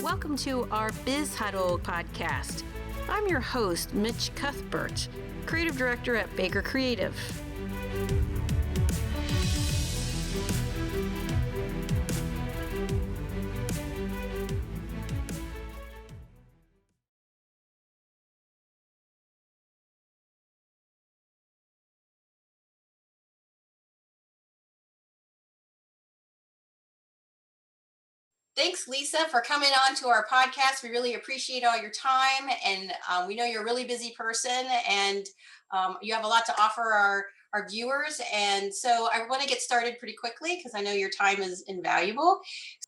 Welcome to our Bushuddle podcast. I'm your host, Mitch Cuthbert, Creative Director at Baker Creative. Thanks, Lisa, for coming on to our podcast. We really appreciate all your time, and we know you're a really busy person, and you have a lot to offer our viewers. And so I want to get started pretty quickly because I know your time is invaluable.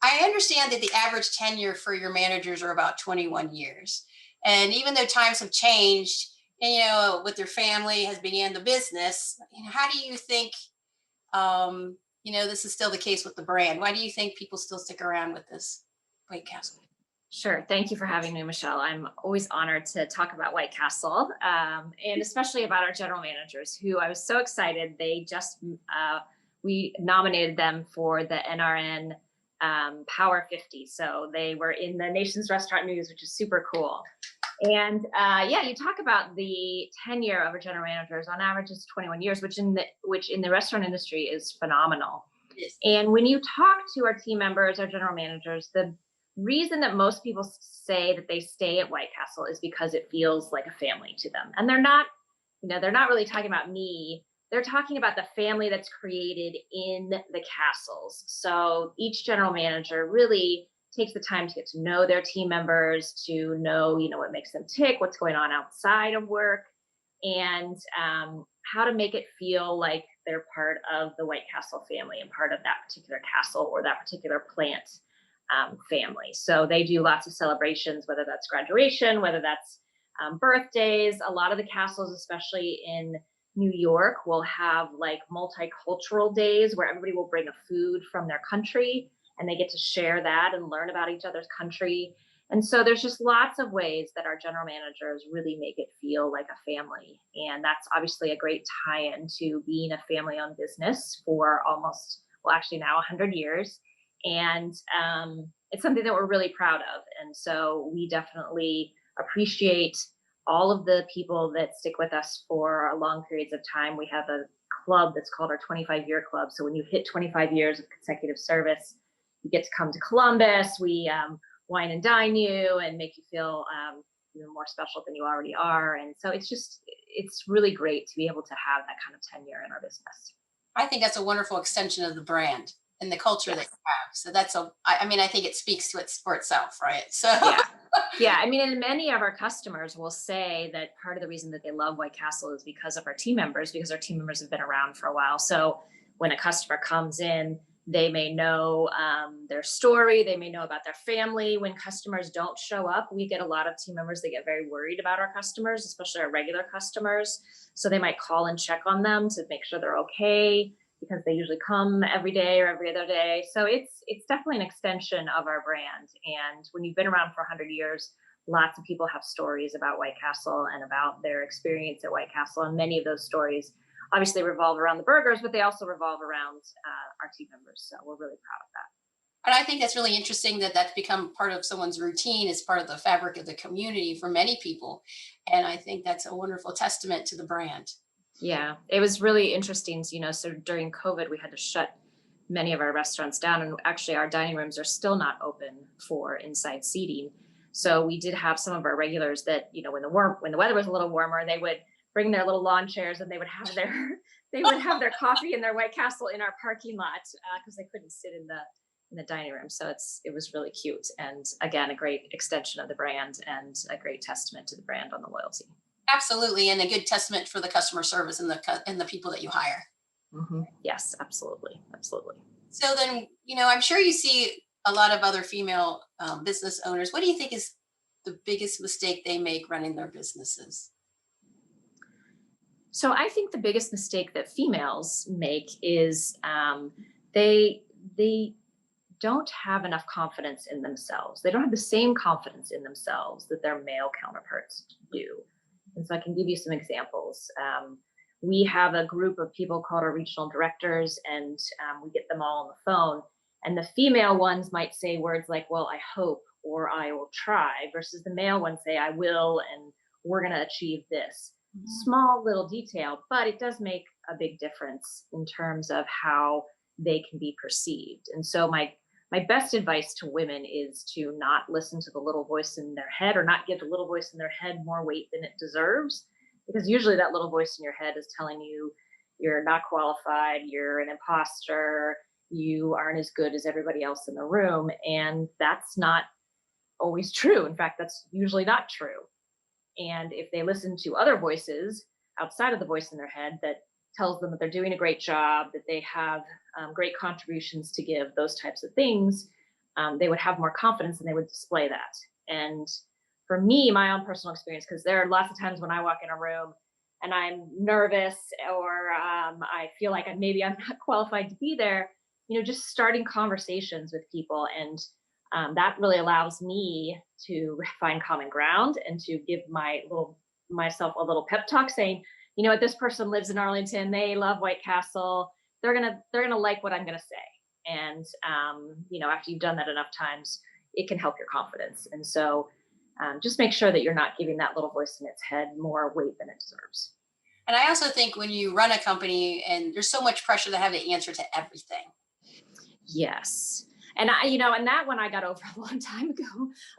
I understand that the average tenure for your managers are about 21 years. And even though times have changed, and, with your family has began the business, how do you think this is still the case with the brand? Why do you think people still stick around with this White Castle? Sure. Thank you for having me, Michelle. I'm always honored to talk about White Castle, and especially about our general managers, who I was so excited. They just, we nominated them for the NRN Power 50. So they were in the Nation's Restaurant News, which is super cool. And you talk about the tenure of our general managers. On average, it's 21 years, which in the restaurant industry is phenomenal. Yes. And when you talk to our team members, our general managers, the reason that most people say that they stay at White Castle is because it feels like a family to them. And they're not really talking about me. They're talking about the family that's created in the castles. So each general manager really takes the time to get to know their team members, to know, what makes them tick, what's going on outside of work, and how to make it feel like they're part of the White Castle family and part of that particular castle or that particular plant family. So they do lots of celebrations, whether that's graduation, whether that's birthdays. A lot of the castles, especially in New York, will have like multicultural days where everybody will bring a food from their country and they get to share that and learn about each other's country. And so there's just lots of ways that our general managers really make it feel like a family. And that's obviously a great tie-in to being a family-owned business for now 100 years. And it's something that we're really proud of. And so we definitely appreciate all of the people that stick with us for long periods of time. We have a club that's called our 25-year club. So when you hit 25 years of consecutive service, you get to come to Columbus. We wine and dine you and make you feel even more special than you already are. And so it's really great to be able to have that kind of tenure in our business. I think that's a wonderful extension of the brand and the culture that you have. So I think it speaks to it for itself, right? So yeah. And many of our customers will say that part of the reason that they love White Castle is because of our team members, because our team members have been around for a while. So when a customer comes in, they may know their story. They may know about their family. When customers don't show up, we get a lot of team members that get very worried about our customers, especially our regular customers. So they might call and check on them to make sure they're okay, because they usually come every day or every other day. So it's definitely an extension of our brand. And when you've been around for 100 years, lots of people have stories about White Castle and about their experience at White Castle. And many of those stories obviously revolve around the burgers, but they also revolve around our team members. So we're really proud of that. And I think that's really interesting that that's become part of someone's routine, as part of the fabric of the community for many people. And I think that's a wonderful testament to the brand. Yeah, it was really interesting. So during COVID, we had to shut many of our restaurants down. And actually our dining rooms are still not open for inside seating. So we did have some of our regulars that, when the weather was a little warmer, they would bring their little lawn chairs and they would have their coffee and their White Castle in our parking lot because they couldn't sit in the dining room. So it was really cute. And again, a great extension of the brand and a great testament to the brand on the loyalty. Absolutely. And a good testament for the customer service and the people that you hire. Mm-hmm. Yes, absolutely. Absolutely. So then, I'm sure you see a lot of other female business owners. What do you think is the biggest mistake they make running their businesses? So I think the biggest mistake that females make is they don't have enough confidence in themselves. They don't have the same confidence in themselves that their male counterparts do. And so I can give you some examples. We have a group of people called our regional directors, and we get them all on the phone. And the female ones might say words like, well, I hope, or I will try, versus the male one say, I will, and we're going to achieve this. Small little detail, but it does make a big difference in terms of how they can be perceived. And so my best advice to women is to not listen to the little voice in their head, or not give the little voice in their head more weight than it deserves, because usually that little voice in your head is telling you you're not qualified, you're an imposter, you aren't as good as everybody else in the room. And that's not always true. In fact, that's usually not true. And if they listen to other voices outside of the voice in their head that tells them that they're doing a great job, that they have great contributions to give, those types of things, they would have more confidence and they would display that. And for me, my own personal experience, because there are lots of times when I walk in a room and I'm nervous, or I feel like maybe I'm not qualified to be there, just starting conversations with people. And that really allows me to find common ground and to give myself a little pep talk, saying, what, this person lives in Arlington, they love White Castle, they're gonna like what I'm gonna say. And after you've done that enough times, it can help your confidence. And so just make sure that you're not giving that little voice in its head more weight than it deserves. And I also think when you run a company and there's so much pressure to have the answer to everything. Yes. And and that one I got over a long time ago.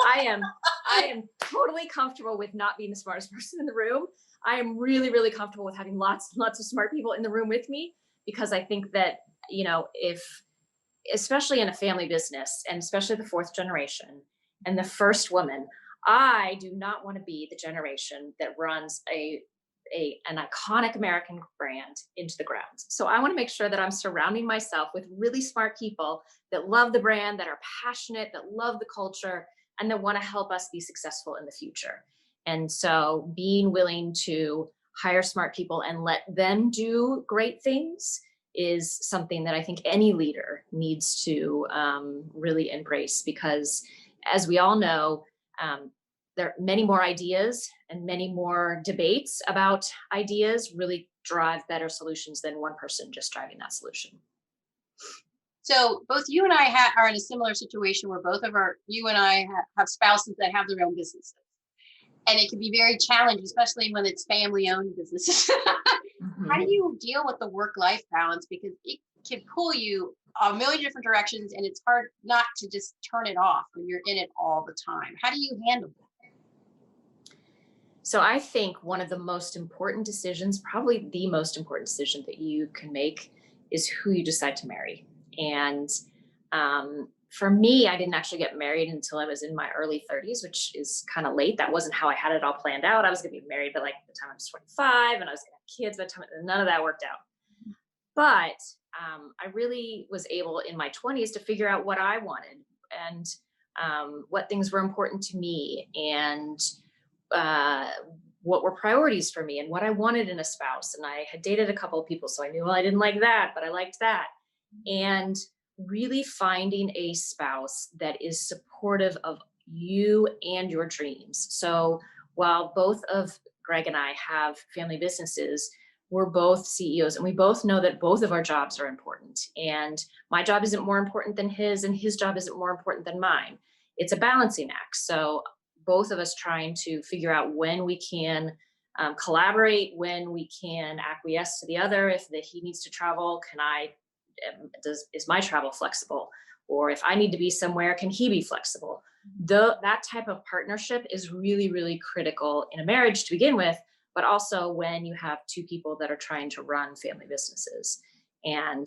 I am totally comfortable with not being the smartest person in the room. I am really, really comfortable with having lots and lots of smart people in the room with me, because I think that, especially in a family business, and especially the fourth generation and the first woman, I do not want to be the generation that runs an iconic American brand into the ground. So I want to make sure that I'm surrounding myself with really smart people that love the brand, that are passionate, that love the culture, and that want to help us be successful in the future. And so being willing to hire smart people and let them do great things is something that I think any leader needs to really embrace, because as we all know, there are many more ideas and many more debates about ideas really drive better solutions than one person just driving that solution. So both you and I are in a similar situation where you and I have spouses that have their own businesses. And it can be very challenging, especially when it's family-owned businesses. Mm-hmm. How do you deal with the work-life balance? Because it can pull you a million different directions, and it's hard not to just turn it off when you're in it all the time. How do you handle it? So I think one of the most important decisions, probably the most important decision that you can make, is who you decide to marry. And for me, I didn't actually get married until I was in my early 30s, which is kind of late. That wasn't how I had it all planned out. I was going to be married by the time I was 25, and I was going to have kids by the time, none of that worked out. But I really was able in my 20s to figure out what I wanted, and what things were important to me, and what were priorities for me, and what I wanted in a spouse. And I had dated a couple of people, so I knew, well, I didn't like that, but I liked that. And really finding a spouse that is supportive of you and your dreams. So while both of Greg and I have family businesses, we're both CEOs, and we both know that both of our jobs are important. And my job isn't more important than his, and his job isn't more important than mine. It's a balancing act. So both of us trying to figure out when we can collaborate, when we can acquiesce to the other. If he needs to travel, is my travel flexible? Or if I need to be somewhere, can he be flexible? That type of partnership is really, really critical in a marriage to begin with, but also when you have two people that are trying to run family businesses. And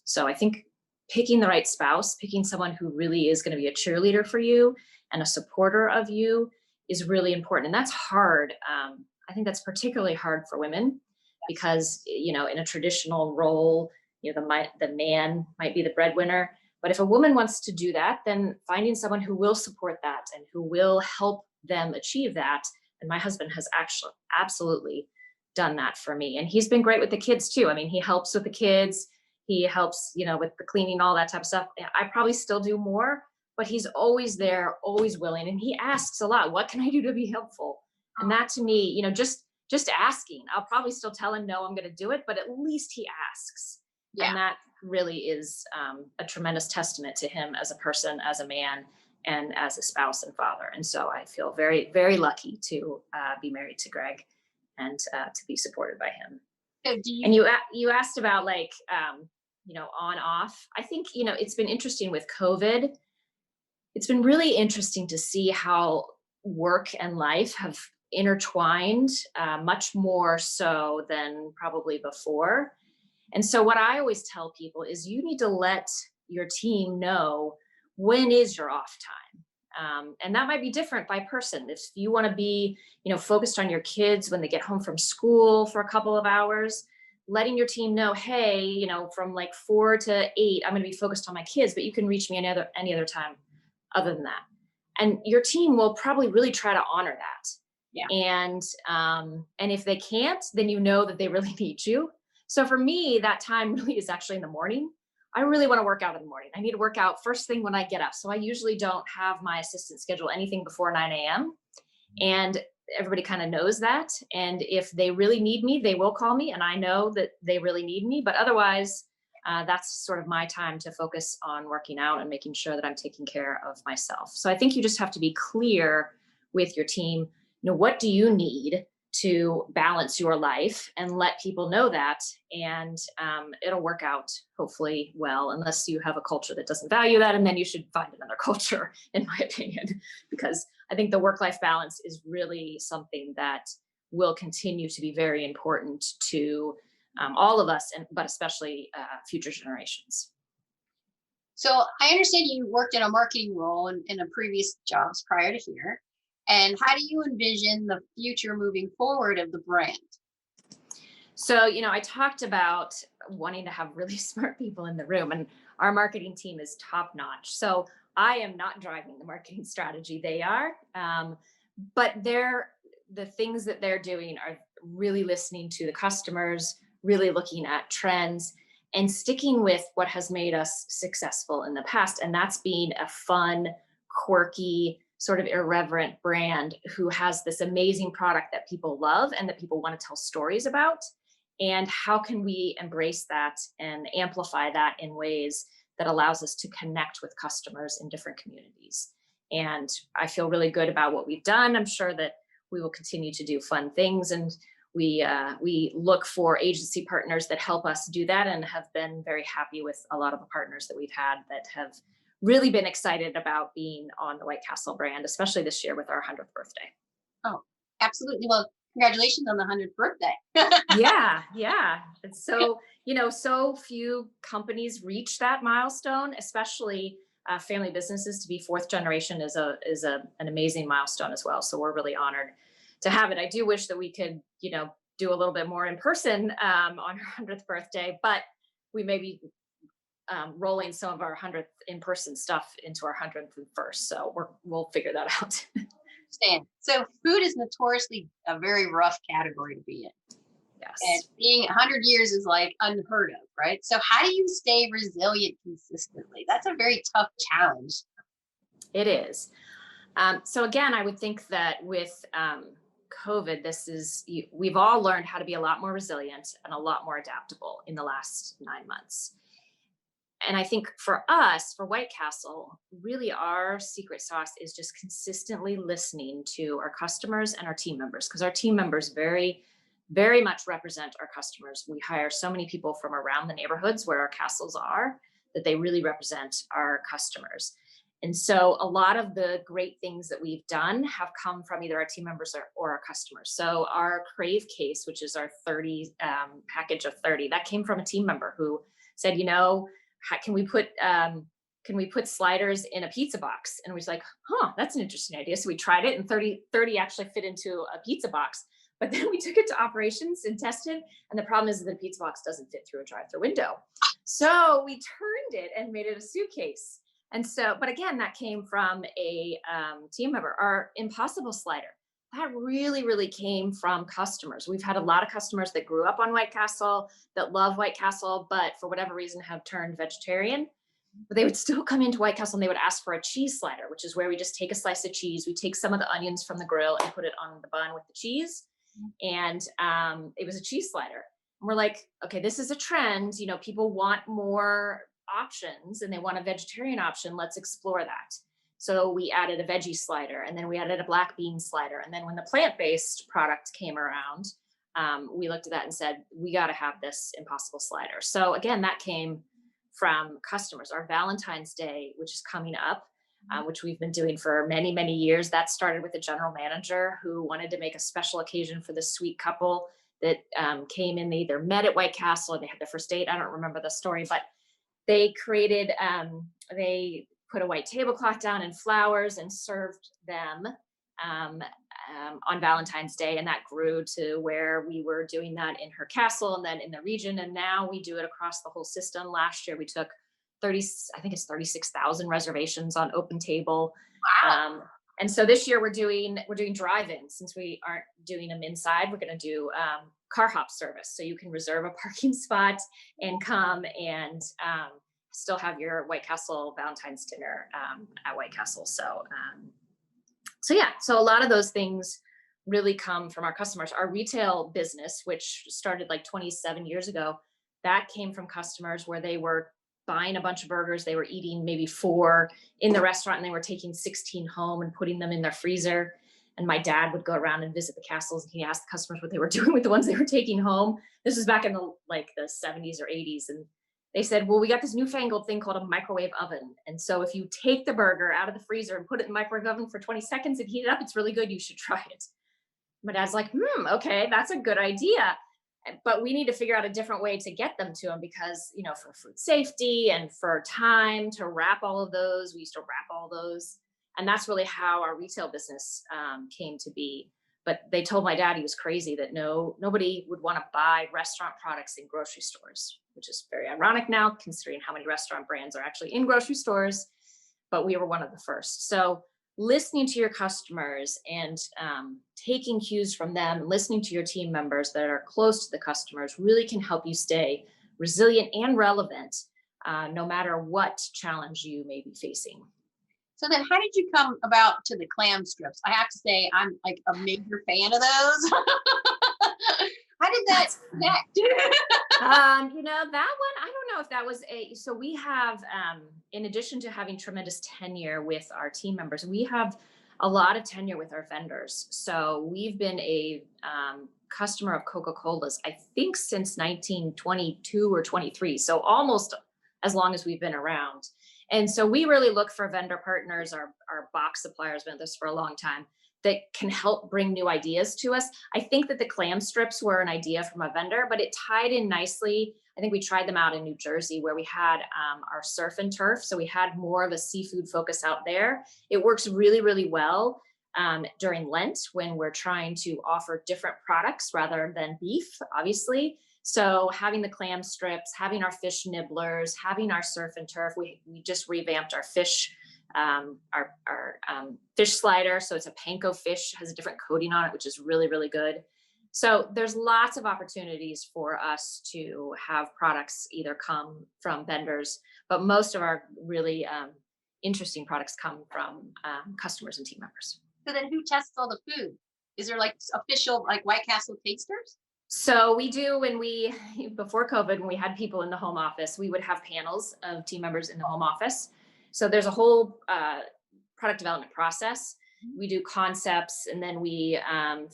so I think picking the right spouse, picking someone who really is going to be a cheerleader for you and a supporter of you is really important. And that's hard. I think that's particularly hard for women because, in a traditional role, the man might be the breadwinner. But if a woman wants to do that, then finding someone who will support that and who will help them achieve that. And my husband has actually absolutely done that for me. And he's been great with the kids too. I mean, he helps with the kids. He helps, with the cleaning, all that type of stuff. I probably still do more, but he's always there, always willing. And he asks a lot, what can I do to be helpful? And that to me, just asking, I'll probably still tell him, no, I'm going to do it, but at least he asks. Yeah. And that really is a tremendous testament to him as a person, as a man, and as a spouse and father. And so I feel very, very lucky to be married to Greg and to be supported by him. So And you asked about like, on off. I think, it's been interesting with COVID. It's been really interesting to see how work and life have intertwined much more so than probably before. And so what I always tell people is you need to let your team know when is your off time. And that might be different by person. If you want to be, focused on your kids when they get home from school for a couple of hours, letting your team know, hey, from like 4 to 8, I'm going to be focused on my kids, but you can reach me any other time other than that. And your team will probably really try to honor that. Yeah. And if they can't, then that they really need you. So for me, that time really is actually in the morning. I really want to work out in the morning. I need to work out first thing when I get up. So I usually don't have my assistant schedule anything before 9 a.m. And everybody kind of knows that. And if they really need me, they will call me. And I know that they really need me. But otherwise, that's sort of my time to focus on working out and making sure that I'm taking care of myself. So I think you just have to be clear with your team. What do you need to balance your life, and let people know that, and it'll work out hopefully well, unless you have a culture that doesn't value that, and then you should find another culture, in my opinion, because I think the work-life balance is really something that will continue to be very important to all of us, but especially future generations. So I understand you worked in a marketing role in a previous jobs prior to here. And how do you envision the future moving forward of the brand? So, I talked about wanting to have really smart people in the room, and our marketing team is top notch. So I am not driving the marketing strategy. They are, but the things that they're doing are really listening to the customers, really looking at trends, and sticking with what has made us successful in the past. And that's being a fun, quirky, sort of irreverent brand who has this amazing product that people love and that people want to tell stories about. And how can we embrace that and amplify that in ways that allows us to connect with customers in different communities? And I feel really good about what we've done. I'm sure that we will continue to do fun things, and we look for agency partners that help us do that, and have been very happy with a lot of the partners that we've had that have really been excited about being on the White Castle brand, especially this year with our 100th birthday. Oh, absolutely. Well, congratulations on the 100th birthday. Yeah. It's so, so few companies reach that milestone, especially family businesses. To be fourth generation is an amazing milestone as well. So we're really honored to have it. I do wish that we could, do a little bit more in person on our 100th birthday, but we may be rolling some of our 100th in-person stuff into our 101st. So we'll figure that out. Understand. So food is notoriously a very rough category to be in. Yes. And being 100 years is like unheard of, right? So how do you stay resilient consistently? That's a very tough challenge. It is. So again, I would think that with COVID, we've all learned how to be a lot more resilient and a lot more adaptable in the last 9 months. And I think for us, for White Castle, really our secret sauce is just consistently listening to our customers and our team members, because our team members very, very much represent our customers. We hire so many people from around the neighborhoods where our castles are that they really represent our customers. And so a lot of the great things that we've done have come from either our team members or our customers. So our Crave case, which is our 30 package of 30, that came from a team member who said, can we put sliders in a pizza box? And we was like, that's an interesting idea. So we tried it, and 30 actually fit into a pizza box. But then we took it to operations and tested. And the problem is that the pizza box doesn't fit through a drive-through window. So we turned it and made it a suitcase. And so, but again, that came from a team member. Our Impossible slider, that really, really came from customers. We've had a lot of customers that grew up on White Castle, that love White Castle, but for whatever reason have turned vegetarian. But they would still come into White Castle and they would ask for a cheese slider, which is where we just take a slice of cheese. We take some of the onions from the grill and put it on the bun with the cheese. And it was a cheese slider. And we're like, okay, this is a trend. People want more options and they want a vegetarian option. Let's explore that. So we added a veggie slider, and then we added a black bean slider. And then when the plant-based product came around, we looked at that and said, we got to have this Impossible slider. So again, that came from customers. Our Valentine's Day, which is coming up, which we've been doing for many, many years, that started with a general manager who wanted to make a special occasion for this sweet couple that came in. They either met at White Castle or they had their first date. I don't remember the story, but they created, they put a white tablecloth down and flowers and served them on Valentine's Day. And that grew to where we were doing that in her castle and then in the region. And now we do it across the whole system. Last year we took 36,000 reservations on Open Table. Wow. And so this year we're doing drive-ins. Since we aren't doing them inside, we're going to do car hop service. So you can reserve a parking spot and come and still have your White Castle Valentine's dinner at White Castle. So so a lot of those things really come from our customers. Our retail business, which started like 27 years ago, that came from customers where they were buying a bunch of burgers. They were eating maybe 4 in the restaurant and they were taking 16 home and putting them in their freezer. And my dad would go around and visit the castles and he asked the customers what they were doing with the ones they were taking home. This was back in the 70s or 80s. And they said, well, we got this newfangled thing called a microwave oven. And so if you take the burger out of the freezer and put it in the microwave oven for 20 seconds and heat it up, it's really good. You should try it. My dad's like, okay, that's a good idea. But we need to figure out a different way to get them to them because, for food safety and for time to wrap all of those, we used to wrap all those. And that's really how our retail business came to be. But they told my dad he was crazy that nobody would want to buy restaurant products in grocery stores, which is very ironic now considering how many restaurant brands are actually in grocery stores. But we were one of the first. So listening to your customers and taking cues from them, listening to your team members that are close to the customers really can help you stay resilient and relevant no matter what challenge you may be facing. So then how did you come about to the clam strips? I have to say, I'm like a major fan of those. How did that connect? That one, I don't know if that was so we have, in addition to having tremendous tenure with our team members, we have a lot of tenure with our vendors. So we've been a customer of Coca-Cola's, I think since 1922 or 23. So almost as long as we've been around. And so we really look for vendor partners, our box suppliers been with us for a long time, that can help bring new ideas to us. I think that the clam strips were an idea from a vendor, but it tied in nicely. I think we tried them out in New Jersey where we had our surf and turf. So we had more of a seafood focus out there. It works really, really well during Lent when we're trying to offer different products rather than beef, obviously. So having the clam strips, having our fish nibblers, having our surf and turf, we just revamped our fish, fish slider. So it's a panko fish, has a different coating on it, which is really, really good. So there's lots of opportunities for us to have products either come from vendors, but most of our really interesting products come from customers and team members. So then who tests all the food? Is there like official like White Castle tasters? So we do before COVID, when we had people in the home office, we would have panels of team members in the home office. So there's a whole product development process. We do concepts and then we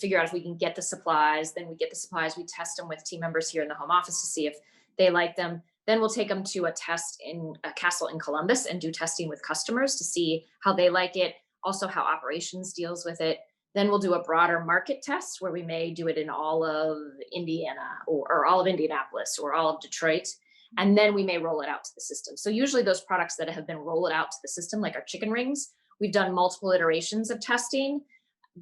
figure out if we can get the supplies. Then we get the supplies, we test them with team members here in the home office to see if they like them. Then we'll take them to a test in a castle in Columbus and do testing with customers to see how they like it, also how operations deals with it. Then we'll do a broader market test where we may do it in all of Indiana or all of Indianapolis or all of Detroit. And then we may roll it out to the system. So usually those products that have been rolled out to the system, like our chicken rings, we've done multiple iterations of testing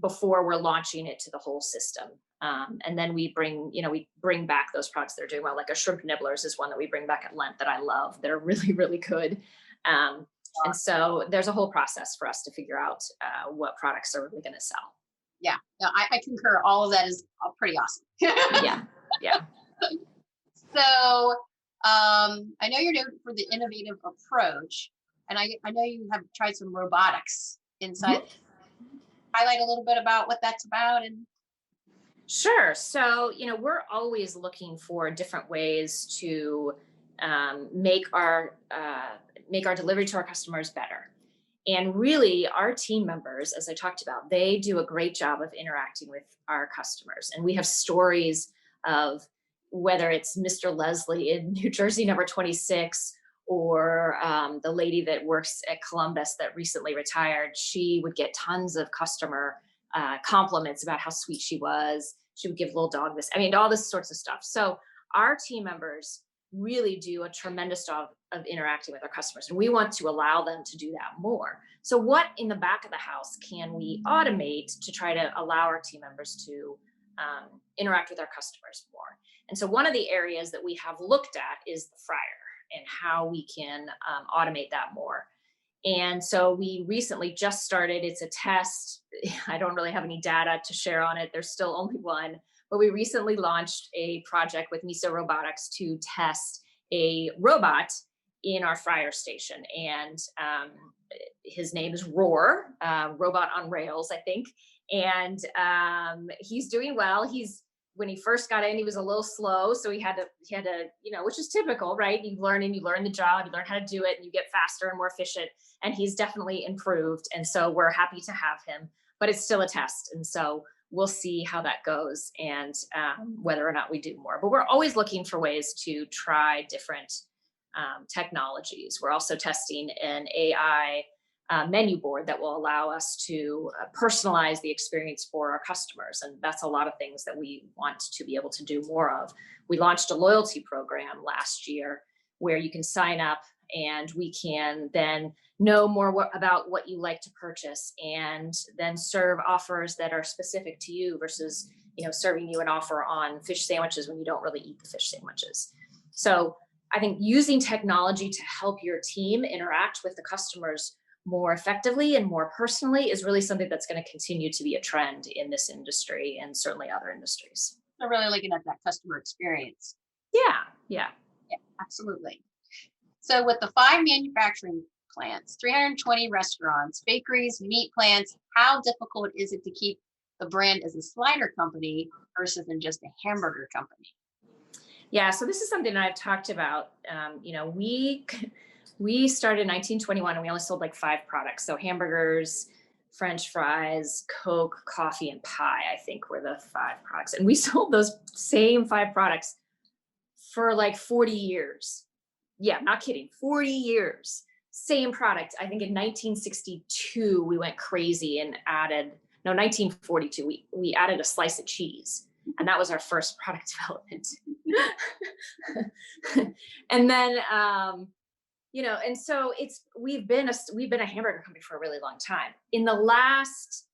before we're launching it to the whole system. And then we bring back those products that are doing well, like a shrimp nibblers is one that we bring back at Lent that I love. They're really, really good. And so there's a whole process for us to figure out what products are really going to sell. Yeah, no, I concur. All of that is pretty awesome. Yeah. So I know you're known for the innovative approach, and I know you have tried some robotics inside. Mm-hmm. Highlight a little bit about what that's about. And sure. So we're always looking for different ways to make our delivery to our customers better. And really, our team members, as I talked about, they do a great job of interacting with our customers. And we have stories of whether it's Mr. Leslie in New Jersey, number 26, or the lady that works at Columbus that recently retired. She would get tons of customer compliments about how sweet she was. She would give little dog this, I mean, all this sorts of stuff. So our team members really do a tremendous job of interacting with our customers, and we want to allow them to do that more. So what in the back of the house can we automate to try to allow our team members to interact with our customers more? And so one of the areas that we have looked at is the fryer and how we can automate that more. And so we recently just started, it's a test. I don't really have any data to share on it. There's still only one, but we recently launched a project with Miso Robotics to test a robot in our fryer station. And his name is Roar, Robot on Rails, I think. And he's doing well. When he first got in, he was a little slow. So he had to, which is typical, right? You learn the job, you learn how to do it, and you get faster and more efficient. And he's definitely improved. And so we're happy to have him, but it's still a test. And so we'll see how that goes and whether or not we do more. But we're always looking for ways to try different technologies. We're also testing an AI menu board that will allow us to personalize the experience for our customers. And that's a lot of things that we want to be able to do more of. We launched a loyalty program last year where you can sign up and we can then know more about what you like to purchase and then serve offers that are specific to you versus, serving you an offer on fish sandwiches when you don't really eat the fish sandwiches. So I think using technology to help your team interact with the customers more effectively and more personally is really something that's going to continue to be a trend in this industry and certainly other industries. They're really looking at that customer experience. Yeah, absolutely. So with the 5 manufacturing plants, 320 restaurants, bakeries, meat plants, how difficult is it to keep the brand as a slider company versus in just a hamburger company? Yeah, so this is something that I've talked about. We started in 1921 and we only sold like 5 products. So hamburgers, French fries, Coke, coffee, and pie, I think were the 5 products. And we sold those same 5 products for like 40 years. Yeah, not kidding, 40 years. Same product. I think in 1962, we went crazy and 1942, we added a slice of cheese. And that was our first product development. And then, and so we've been a hamburger company for a really long time. In the last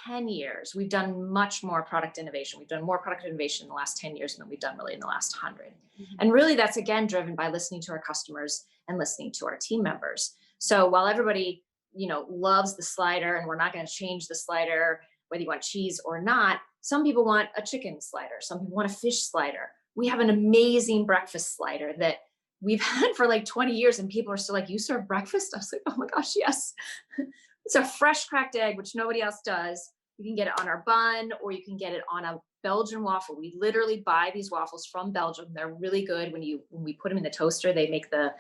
10 years, we've done much more product innovation. We've done more product innovation in the last 10 years than we've done really in the last 100. Mm-hmm. And really that's again driven by listening to our customers and listening to our team members. So while everybody, loves the slider and we're not going to change the slider, whether you want cheese or not, some people want a chicken slider. Some people want a fish slider. We have an amazing breakfast slider that we've had for like 20 years and people are still like, you serve breakfast? I was like, oh my gosh, yes. It's a fresh cracked egg, which nobody else does. You can get it on our bun or you can get it on a Belgian waffle. We literally buy these waffles from Belgium. They're really good. When we put them in the toaster, they make the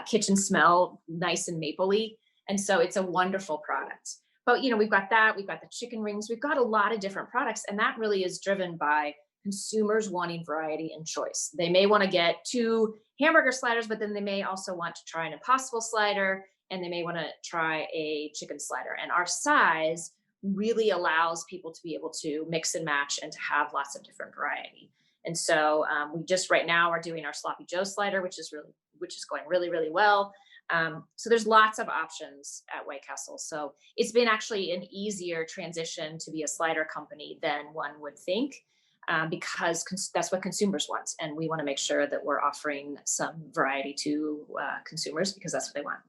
kitchen smell nice and mapley. And so it's a wonderful product. But, we've got that, we've got the chicken rings, we've got a lot of different products. And that really is driven by consumers wanting variety and choice. They may want to get 2 hamburger sliders, but then they may also want to try an Impossible slider and they may want to try a chicken slider. And our size really allows people to be able to mix and match and to have lots of different variety. And so we just right now are doing our Sloppy Joe slider, which is going really, really well. So there's lots of options at White Castle. So it's been actually an easier transition to be a slider company than one would think, because that's what consumers want. And we want to make sure that we're offering some variety to consumers because that's what they want.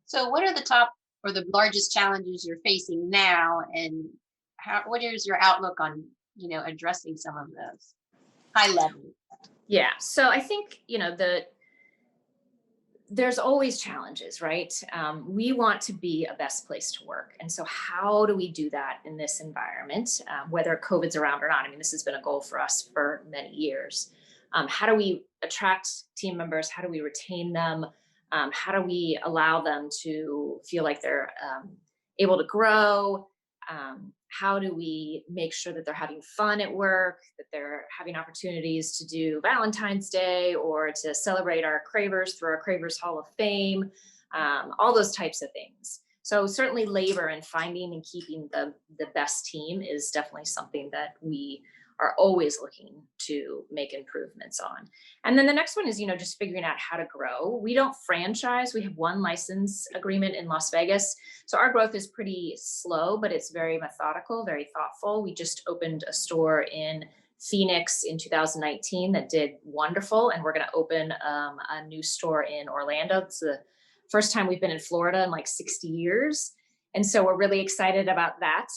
So what are the top or the largest challenges you're facing now? And what is your outlook on, addressing some of those high level? Yeah. So I think, there's always challenges, right? We want to be a best place to work. And so how do we do that in this environment, whether COVID's around or not? I mean, this has been a goal for us for many years. How do we attract team members? How do we retain them? How do we allow them to feel like they're able to grow? How do we make sure that they're having fun at work, that they're having opportunities to do Valentine's Day or to celebrate our Cravers through our Cravers Hall of Fame, all those types of things. So certainly labor and finding and keeping the best team is definitely something that we are always looking to make improvements on. And then the next one is, just figuring out how to grow. We don't franchise. We have one license agreement in Las Vegas. So our growth is pretty slow, but it's very methodical, very thoughtful. We just opened a store in Phoenix in 2019 that did wonderful. And we're going to open a new store in Orlando. It's the first time we've been in Florida in like 60 years. And so we're really excited about that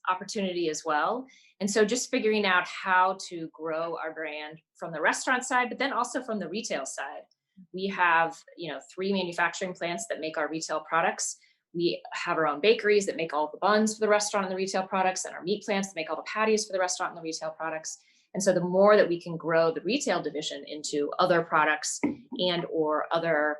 opportunity as well. And so just figuring out how to grow our brand from the restaurant side, but then also from the retail side. We have, 3 manufacturing plants that make our retail products. We have our own bakeries that make all the buns for the restaurant and the retail products, and our meat plants that make all the patties for the restaurant and the retail products. And so the more that we can grow the retail division into other products and or other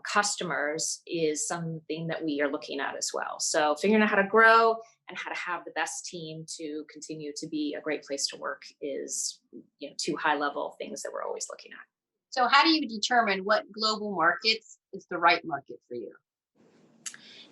customers is something that we are looking at as well. So figuring out how to grow and how to have the best team to continue to be a great place to work is, 2 high level things that we're always looking at. So how do you determine what global markets is the right market for you?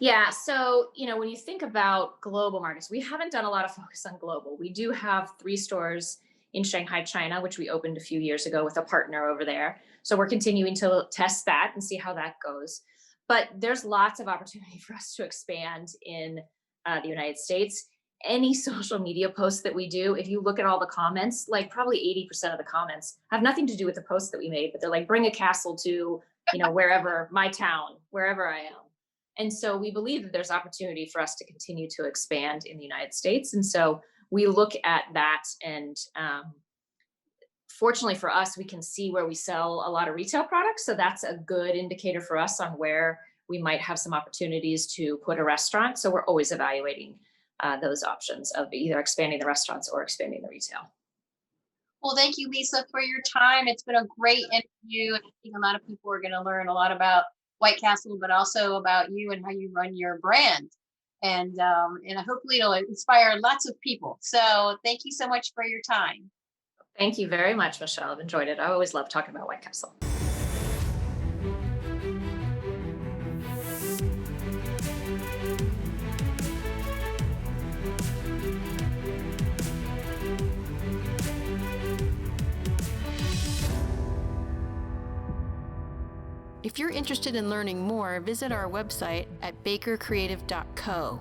Yeah. So, when you think about global markets, we haven't done a lot of focus on global. We do have 3 stores in Shanghai, China, which we opened a few years ago with a partner over there. So we're continuing to test that and see how that goes. But there's lots of opportunity for us to expand in the United States. Any social media posts that we do, if you look at all the comments, like probably 80% of the comments have nothing to do with the post that we made, but they're like, bring a castle to, wherever my town, wherever I am. And so we believe that there's opportunity for us to continue to expand in the United States. And so we look at that, and fortunately for us, we can see where we sell a lot of retail products. So that's a good indicator for us on where we might have some opportunities to put a restaurant. So we're always evaluating those options of either expanding the restaurants or expanding the retail. Well, thank you, Lisa, for your time. It's been a great interview. And I think a lot of people are going to learn a lot about White Castle, but also about you and how you run your brand. And hopefully it'll inspire lots of people. So thank you so much for your time. Thank you very much, Michelle. I've enjoyed it. I always love talking about White Castle. If you're interested in learning more, visit our website at bakercreative.co.